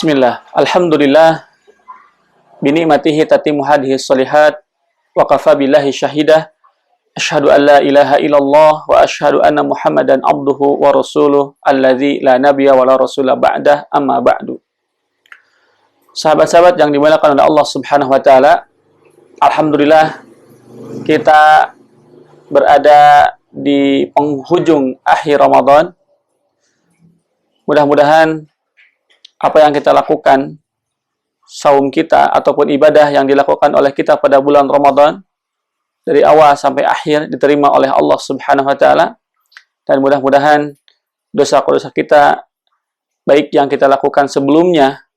Bismillah, Alhamdulillah, binikmatihi tatimu hadhihi sholihat, wa kafa billahi syahidah, asyhadu an la ilaha illallah, wa asyhadu anna muhammadan abduhu wa rasuluh, alladzi la nabiyya wa la rasulah ba'dah, amma ba'du. Sahabat-sahabat yang dimuliakan oleh Allah subhanahu wa ta'ala, Alhamdulillah, kita berada di penghujung akhir Ramadan. Mudah-mudahan apa yang kita lakukan, saum kita ataupun ibadah yang dilakukan oleh kita pada bulan Ramadan dari awal sampai akhir diterima oleh Allah Subhanahu wa taala, dan mudah-mudahan dosa-dosa kita baik yang kita lakukan sebelumnya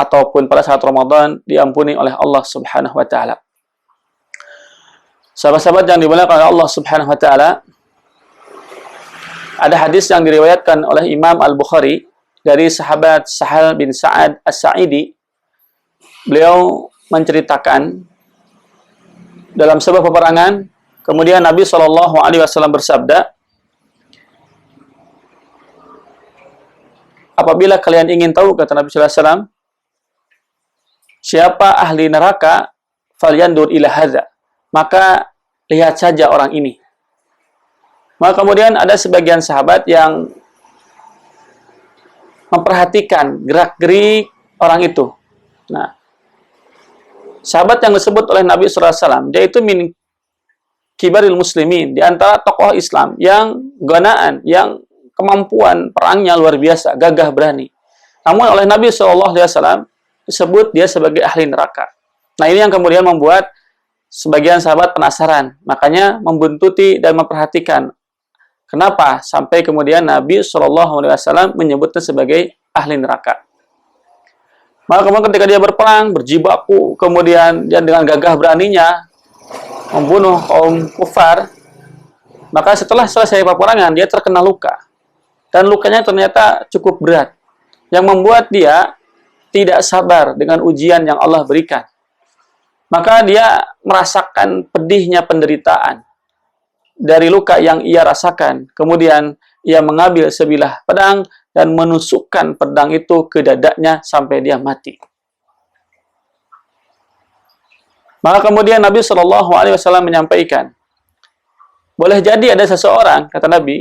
ataupun pada saat Ramadan diampuni oleh Allah Subhanahu wa taala. Sahabat-sahabat yang dimuliakan oleh Allah Subhanahu wa taala, ada hadis yang diriwayatkan oleh Imam Al-Bukhari dari sahabat Sahal bin Sa'ad As-Sa'idi. Beliau menceritakan dalam sebuah peperangan, kemudian Nabi SAW bersabda, apabila kalian ingin tahu, kata Nabi SAW, siapa ahli neraka, falyandur ila hadza, maka lihat saja orang ini. Maka kemudian ada sebagian sahabat yang memperhatikan gerak-gerik orang itu. Nah, sahabat yang disebut oleh Nabi SAW, dia itu min kibaril muslimin, di antara tokoh Islam yang ganaan, yang kemampuan perangnya luar biasa, gagah berani. Namun oleh Nabi SAW disebut dia sebagai ahli neraka. Nah, ini yang kemudian membuat sebagian sahabat penasaran, makanya membuntuti dan memperhatikan kenapa sampai kemudian Nabi SAW menyebutnya sebagai ahli neraka. Maka kemudian ketika dia berperang, berjibaku, kemudian dia dengan gagah beraninya membunuh kaum kufar, maka setelah selesai peperangan, dia terkena luka. Dan lukanya ternyata cukup berat, yang membuat dia tidak sabar dengan ujian yang Allah berikan. Maka dia merasakan pedihnya penderitaan dari luka yang ia rasakan. Kemudian ia mengambil sebilah pedang dan menusukkan pedang itu ke dadanya sampai dia mati. Maka kemudian Nabi SAW menyampaikan, boleh jadi ada seseorang, kata Nabi,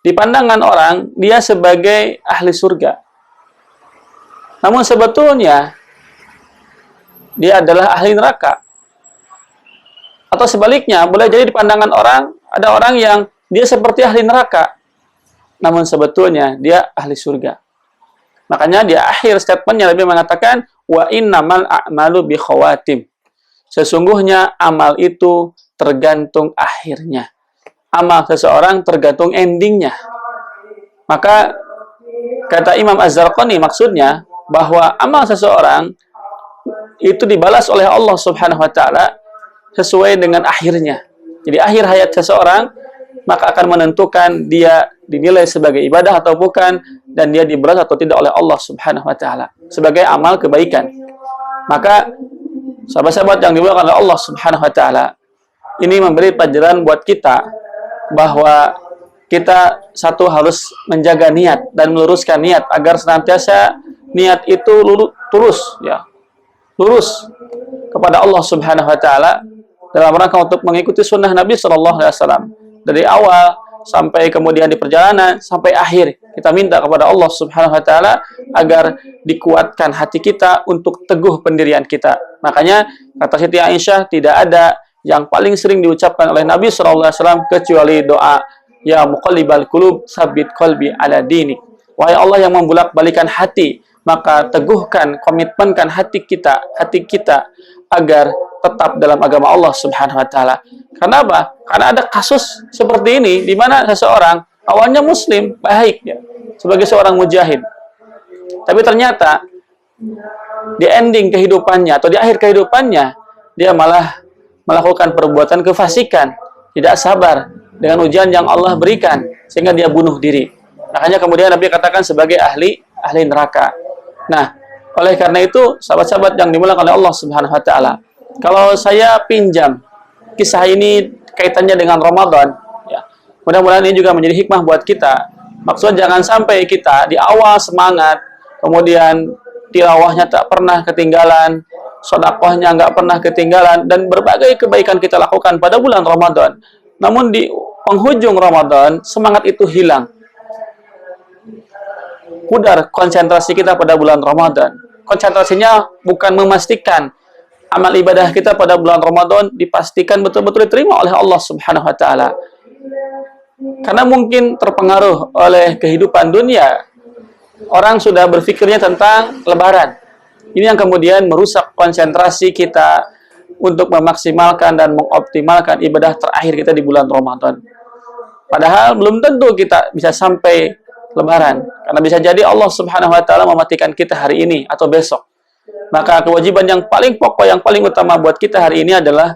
di pandangan orang dia sebagai ahli surga, namun sebetulnya dia adalah ahli neraka. Atau sebaliknya, boleh jadi di pandangan orang ada orang yang dia seperti ahli neraka, namun sebetulnya dia ahli surga. Makanya di akhir statementnya Nabi mengatakan, wa innamal a'malu bi khawatim. Sesungguhnya amal itu tergantung akhirnya. Amal seseorang tergantung endingnya. Maka kata Imam Az-Zarqani, maksudnya bahwa amal seseorang itu dibalas oleh Allah Subhanahu wa taala sesuai dengan akhirnya. Jadi akhir hayat seseorang maka akan menentukan dia dinilai sebagai ibadah atau bukan, dan dia dibalas atau tidak oleh Allah Subhanahu wa taala sebagai amal kebaikan. Maka sahabat-sahabat yang dimuliakan oleh Allah Subhanahu wa taala, ini memberi pelajaran buat kita bahwa kita satu harus menjaga niat dan meluruskan niat agar senantiasa niat itu lurus kepada Allah Subhanahu wa taala dalam rangka untuk mengikuti sunnah Nabi SAW. Dari awal sampai kemudian di perjalanan sampai akhir, kita minta kepada Allah Subhanahu wa taala agar dikuatkan hati kita untuk teguh pendirian kita. Makanya kata Siti Aisyah, tidak ada yang paling sering diucapkan oleh Nabi SAW kecuali doa, ya muqallibal qulub tsabbit qalbi ala dinik. Wahai Allah yang membulak-balikan hati, maka teguhkan, komitmenkan hati kita agar tetap dalam agama Allah Subhanahu wa taala. Kenapa? Karena ada kasus seperti ini di mana seseorang awalnya muslim, baik ya, sebagai seorang mujahid. Tapi ternyata di ending kehidupannya atau di akhir kehidupannya dia malah melakukan perbuatan kefasikan, tidak sabar dengan ujian yang Allah berikan sehingga dia bunuh diri. Makanya kemudian Nabi katakan sebagai ahli neraka. Nah, oleh karena itu sahabat-sahabat yang dimuliakan oleh Allah Subhanahu wa taala, kalau saya pinjam kisah ini kaitannya dengan Ramadan, ya, mudah-mudahan ini juga menjadi hikmah buat kita. Maksudnya jangan sampai kita di awal semangat, kemudian tilawahnya tak pernah ketinggalan, sedekahnya nggak pernah ketinggalan, dan berbagai kebaikan kita lakukan pada bulan Ramadan. Namun di penghujung Ramadan, semangat itu hilang. Pudar konsentrasi kita pada bulan Ramadan. Konsentrasinya bukan memastikan amal ibadah kita pada bulan Ramadan dipastikan betul-betul diterima oleh Allah Subhanahu wa taala. Karena mungkin terpengaruh oleh kehidupan dunia, orang sudah berpikirnya tentang lebaran. Ini yang kemudian merusak konsentrasi kita untuk memaksimalkan dan mengoptimalkan ibadah terakhir kita di bulan Ramadan. Padahal belum tentu kita bisa sampai lebaran. Karena bisa jadi Allah Subhanahu wa taala mematikan kita hari ini atau besok. Maka kewajiban yang paling pokok, yang paling utama buat kita hari ini adalah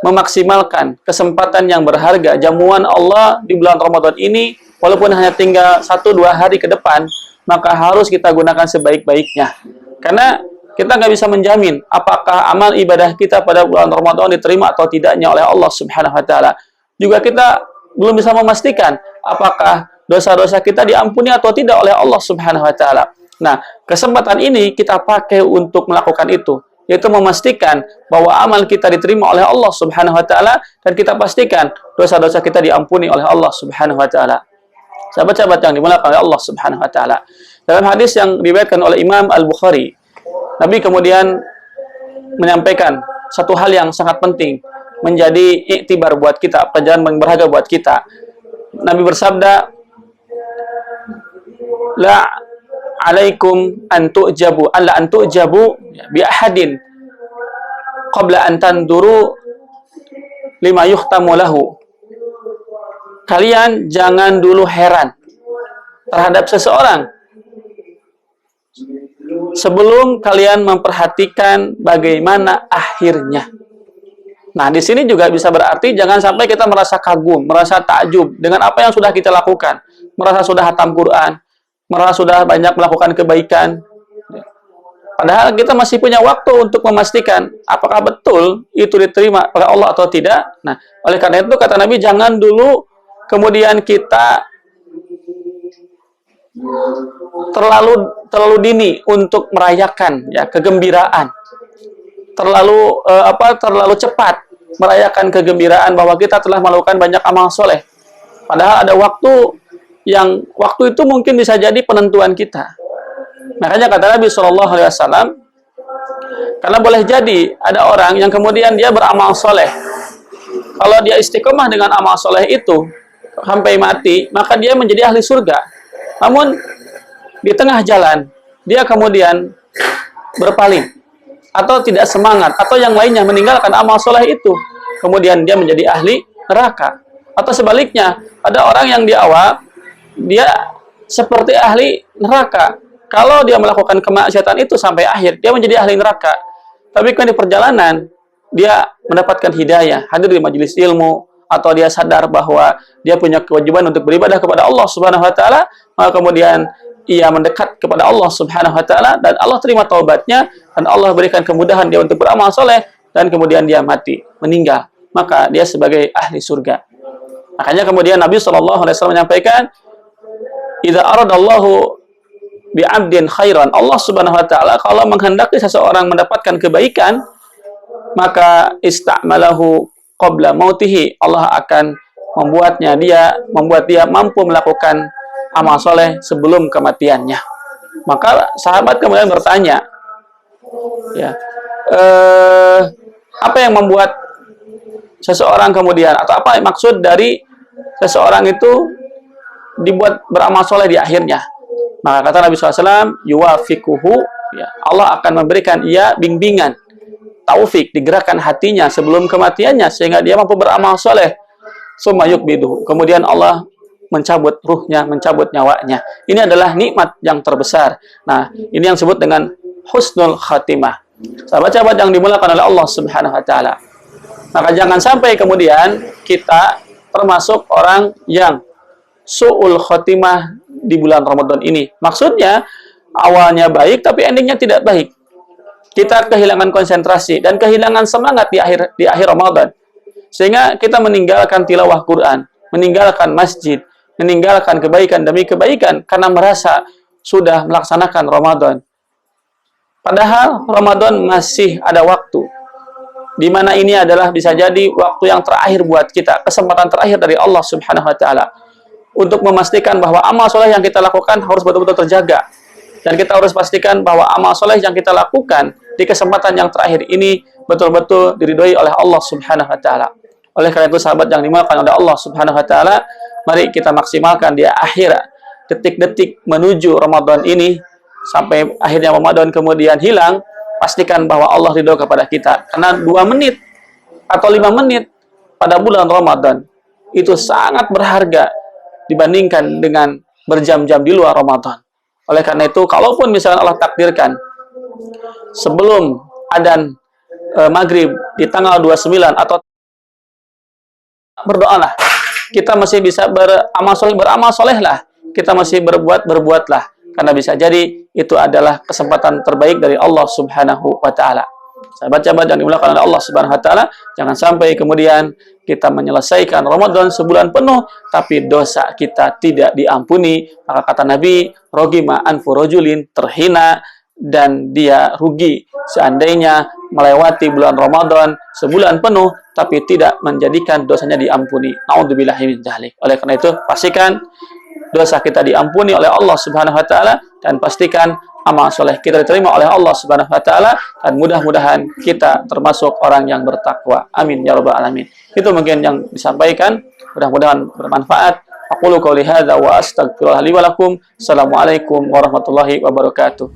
memaksimalkan kesempatan yang berharga, jamuan Allah di bulan Ramadan ini, walaupun hanya tinggal 1-2 hari ke depan, maka harus kita gunakan sebaik-baiknya. Karena kita nggak bisa menjamin apakah amal ibadah kita pada bulan Ramadan diterima atau tidaknya oleh Allah Subhanahu wa taala. Juga kita belum bisa memastikan apakah dosa-dosa kita diampuni atau tidak oleh Allah Subhanahu wa taala. Nah, kesempatan ini kita pakai untuk melakukan itu, yaitu memastikan bahwa amal kita diterima oleh Allah Subhanahu wa taala dan kita pastikan dosa-dosa kita diampuni oleh Allah Subhanahu wa taala. Sahabat-sahabat yang dimuliakan oleh Allah Subhanahu wa taala. Dalam hadis yang diriwayatkan oleh Imam Al-Bukhari, Nabi kemudian menyampaikan satu hal yang sangat penting, menjadi iktibar buat kita, pelajaran yang berharga buat kita. Nabi bersabda, "La alaikum an tu'jabu bi ahadin qabla an tanduru lima yuhtamu lahu." Kalian jangan dulu heran terhadap seseorang sebelum kalian memperhatikan bagaimana akhirnya. Nah, di sini juga bisa berarti jangan sampai kita merasa kagum, merasa takjub dengan apa yang sudah kita lakukan, merasa sudah hatam Quran, merasa sudah banyak melakukan kebaikan. Padahal kita masih punya waktu untuk memastikan apakah betul itu diterima oleh Allah atau tidak. Nah, oleh karena itu kata Nabi, jangan dulu kemudian kita terlalu dini untuk merayakan ya kegembiraan. Terlalu cepat merayakan kegembiraan bahwa kita telah melakukan banyak amal soleh. Padahal ada waktu itu mungkin bisa jadi penentuan kita. Makanya kata Nabi SAW, karena boleh jadi ada orang yang kemudian dia beramal soleh. Kalau dia istiqomah dengan amal soleh itu sampai mati, maka dia menjadi ahli surga. Namun di tengah jalan dia kemudian berpaling atau tidak semangat, atau yang lainnya meninggalkan amal soleh itu, kemudian dia menjadi ahli neraka. Atau sebaliknya, ada orang yang di awal dia seperti ahli neraka. Kalau dia melakukan kemaksiatan itu sampai akhir, dia menjadi ahli neraka. Tapi kan di perjalanan dia mendapatkan hidayah, hadir di majelis ilmu, atau dia sadar bahwa dia punya kewajiban untuk beribadah kepada Allah Subhanahu wa taala, maka kemudian ia mendekat kepada Allah Subhanahu wa taala dan Allah terima taubatnya dan Allah berikan kemudahan dia untuk beramal soleh dan kemudian dia mati, meninggal, maka dia sebagai ahli surga. Makanya kemudian Nabi SAW menyampaikan, "Idza aradallahu bi'abdin khairan", Allah Subhanahu wa taala kalau menghendaki seseorang mendapatkan kebaikan, maka ista'malahu qabla mautihi, Allah akan membuat dia mampu melakukan amal soleh sebelum kematiannya. Maka sahabat kemudian bertanya, ya, apa yang membuat seseorang kemudian, atau apa maksud dari seseorang itu dibuat beramal soleh di akhirnya? Maka kata Nabi SAW, yuwafikuhu, ya, Allah akan memberikan ia bimbingan, taufik, digerakkan hatinya sebelum kematiannya sehingga dia mampu beramal soleh. Summa yukbiduhu, kemudian Allah mencabut ruhnya, mencabut nyawanya. Ini adalah nikmat yang terbesar. Nah, ini yang disebut dengan husnul khatimah. Sahabat-sahabat yang dimuliakan oleh Allah Subhanahu wa taala. Maka jangan sampai kemudian kita termasuk orang yang su'ul khatimah di bulan Ramadan ini. Maksudnya awalnya baik tapi endingnya tidak baik. Kita kehilangan konsentrasi dan kehilangan semangat di akhir Ramadan. Sehingga kita meninggalkan tilawah Quran, meninggalkan masjid, meninggalkan kebaikan demi kebaikan karena merasa sudah melaksanakan Ramadan. Padahal Ramadan masih ada waktu, di mana ini adalah bisa jadi waktu yang terakhir buat kita, kesempatan terakhir dari Allah Subhanahu wa taala untuk memastikan bahwa amal soleh yang kita lakukan harus betul-betul terjaga, dan kita harus pastikan bahwa amal soleh yang kita lakukan di kesempatan yang terakhir ini betul-betul diridhoi oleh Allah Subhanahu wa taala. Oleh karena itu, sahabat yang dimuliakan oleh Allah Subhanahu wa taala, mari kita maksimalkan di akhir detik-detik menuju Ramadan ini, sampai akhirnya Ramadan kemudian hilang, pastikan bahwa Allah ridho kepada kita. Karena 2 menit atau 5 menit pada bulan Ramadan itu sangat berharga dibandingkan dengan berjam-jam di luar Ramadan. Oleh karena itu, kalaupun misalnya Allah takdirkan sebelum adzan maghrib di tanggal 29 atau, berdoalah. Kita masih bisa beramal soleh lah. Kita masih berbuatlah. Karena bisa jadi itu adalah kesempatan terbaik dari Allah Subhanahu wa taala. Sahabat-sahabat yang dimuliakan oleh Allah Subhanahu wa taala, jangan sampai kemudian kita menyelesaikan Ramadan sebulan penuh tapi dosa kita tidak diampuni. Maka kata Nabi, rogima anfu rajulin, terhina dan dia rugi seandainya melewati bulan Ramadan sebulan penuh tapi tidak menjadikan dosanya diampuni. Naudzubillahi min dzalik. Oleh karena itu, pastikan dosa kita diampuni oleh Allah Subhanahu wa taala, dan pastikan amal soleh kita diterima oleh Allah Subhanahu wa taala, dan mudah-mudahan kita termasuk orang yang bertakwa. Amin ya rabbal alamin. Itu mungkin yang disampaikan, mudah-mudahan bermanfaat. Aqulu qouli hadza wa astaghfirullah li wa lakum. Assalamualaikum warahmatullahi wabarakatuh.